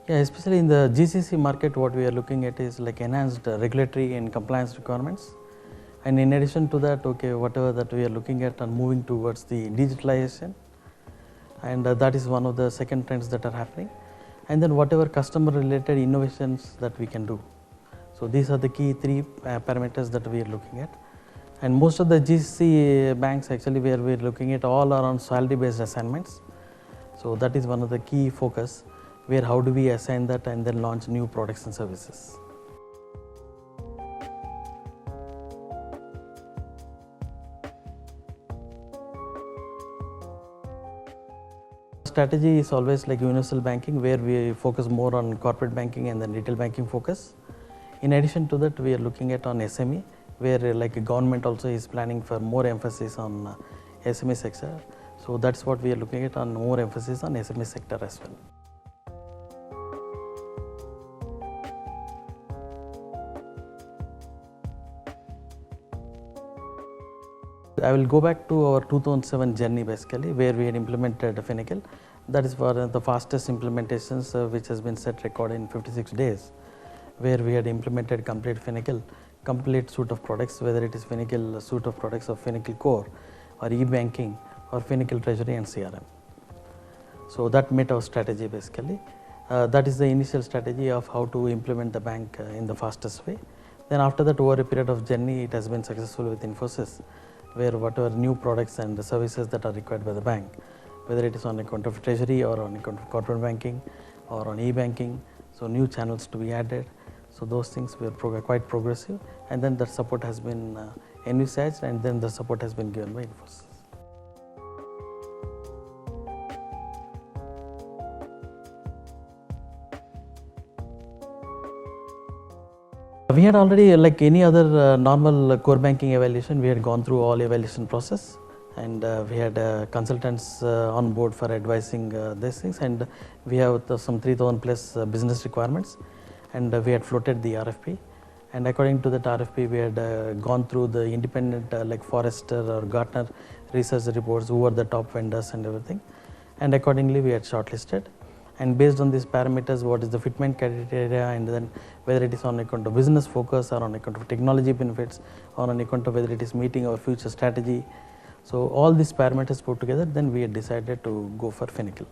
Yeah, especially in the GCC market, what we are looking at is like enhanced regulatory and compliance requirements. And in addition to that, okay, whatever that we are looking at and moving towards the digitalization, and that is one of the second trends that are happening. And then whatever customer related innovations that we can do. So these are the key three parameters that we are looking at. And most of the GCC banks actually where we are looking at all around salary based assignments. So that is one of the key focus, where how do we assign that and then launch new products and services. Strategy is always like universal banking, where we focus more on corporate banking and then retail banking focus. In addition to that, we are looking at on SME, where like government also is planning for more emphasis on SME sector. So that's what we are looking at, on more emphasis on SME sector as well. I will go back to our 2007 journey basically, where we had implemented Finacle. That is for the fastest implementations, which has been set record in 56 days, where we had implemented complete Finacle, complete suite of products, whether it is Finacle suite of products or Finacle Core or e-banking or Finacle Treasury and CRM. So that met our strategy basically. That is the initial strategy of how to implement the bank in the fastest way. Then after that, over a period of journey, it has been successful with Infosys, where whatever new products and the services that are required by the bank, whether it is on account of treasury or on account of corporate banking or on e-banking, so new channels to be added. So those things were quite progressive, and then the support has been envisaged, and then the support has been given by Infosys. We had already, like any other normal core banking evaluation, we had gone through all evaluation process, and we had consultants on board for advising these things, and we have some 3,000 plus business requirements, and we had floated the RFP, and according to that RFP, we had gone through the independent like Forrester or Gartner research reports, who were the top vendors and everything, and accordingly we had shortlisted. And based on these parameters, what is the fitment criteria, and then whether it is on account of business focus or on account of technology benefits or on account of whether it is meeting our future strategy. So all these parameters put together, then we had decided to go for Finacle.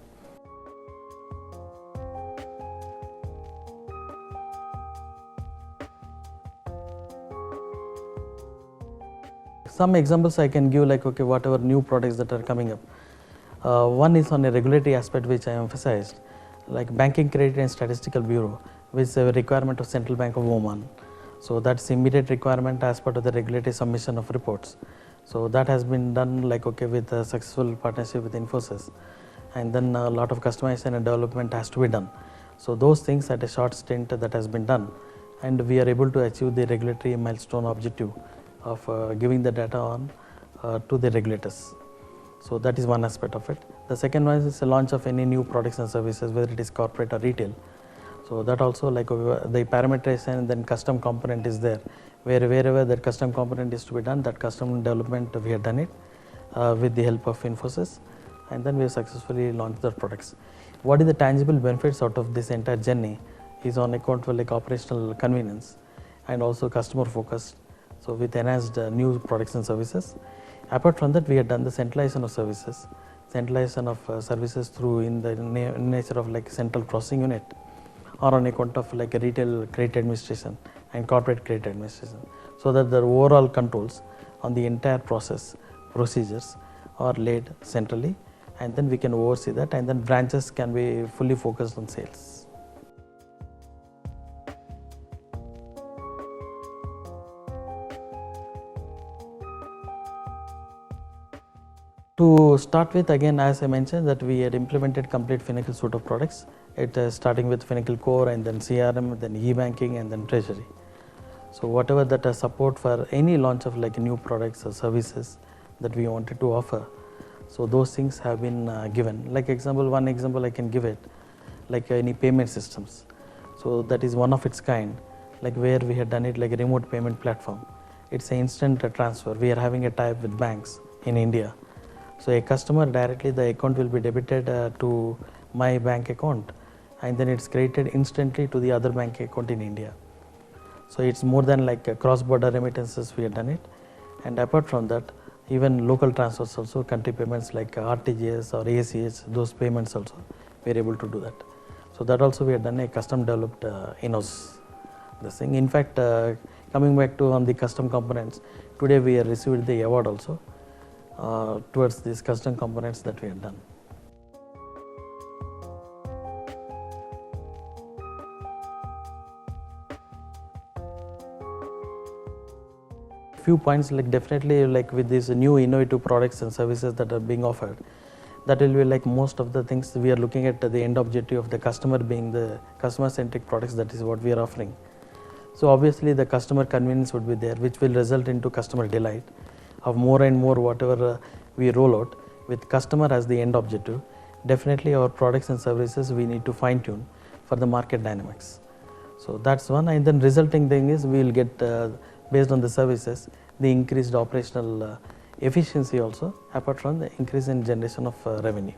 Some examples I can give, like okay, whatever new products that are coming up. One is on a regulatory aspect, which I emphasized, like Banking Credit and Statistical Bureau, which is a requirement of Central Bank of Oman. So that's immediate requirement as part of the regulatory submission of reports. So that has been done like okay with a successful partnership with Infosys, and then a lot of customization and development has to be done. So those things at a short stint that has been done, and we are able to achieve the regulatory milestone objective of giving the data on to the regulators. So that is one aspect of it. The second one is the launch of any new products and services, whether it is corporate or retail. So that also, like the parameterization and then custom component is there, wherever that custom component is to be done, that custom development we have done it with the help of Infosys, and then we have successfully launched the products. What is the tangible benefits out of this entire journey is on account of like operational convenience and also customer focus. So with enhanced new products and services. Apart from that, we had done the centralization of services, services through in the nature of like central processing unit, or on account of like a retail credit administration and corporate credit administration, so that the overall controls on the entire process procedures are laid centrally, and then we can oversee that, and then branches can be fully focused on sales. To start with, again, as I mentioned, that we had implemented complete Finacle suite of products. It starting with Finacle Core, and then CRM, then e-banking, and then treasury. So whatever that support for any launch of like new products or services that we wanted to offer, so those things have been given. Like one example I can give it, like any payment systems. So that is one of its kind, like where we had done it like a remote payment platform. It's an instant transfer. We are having a tie-up with banks in India. So a customer directly, the account will be debited to my bank account, and then it's credited instantly to the other bank account in India. So it's more than like cross-border remittances we have done it, and apart from that, even local transfers also, country payments like RTGS or ACH, those payments also we are able to do that. So that also we have done a custom developed in-house this thing. In fact, coming back to on the custom components, today we have received the award also towards these custom components that we have done. Few points, like definitely like with these new innovative products and services that are being offered, that will be like most of the things we are looking at the end objective of the customer being the customer centric products, that is what we are offering. So obviously the customer convenience would be there, which will result into customer delight of more and more whatever we roll out with customer as the end objective. Definitely our products and services we need to fine tune for the market dynamics. So that's one, and then resulting thing is we will get based on the services the increased operational efficiency also, apart from the increase in generation of revenue.